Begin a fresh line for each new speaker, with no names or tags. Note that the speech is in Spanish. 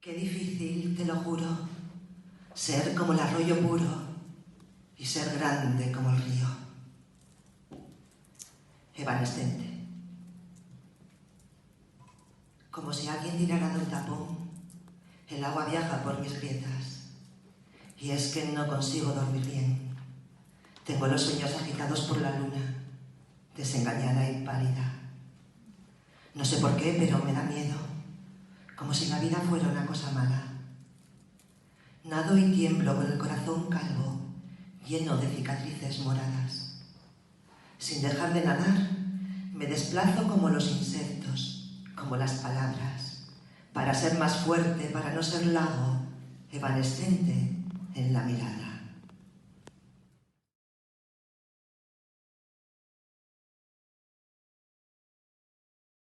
Qué difícil, te lo juro, ser como el arroyo puro y ser grande como el río. Evanescente. Como si alguien tirara de un tapón, el agua viaja por mis grietas. Y es que no consigo dormir bien. Tengo los sueños agitados por la luna, desengañada y pálida. No sé por qué, pero me da miedo, como si la vida fuera una cosa mala. Nado y tiemblo con el corazón calvo, lleno de cicatrices moradas. Sin dejar de nadar, me desplazo como los insectos, como las palabras, para ser más fuerte, para no ser lago, evanescente en la mirada.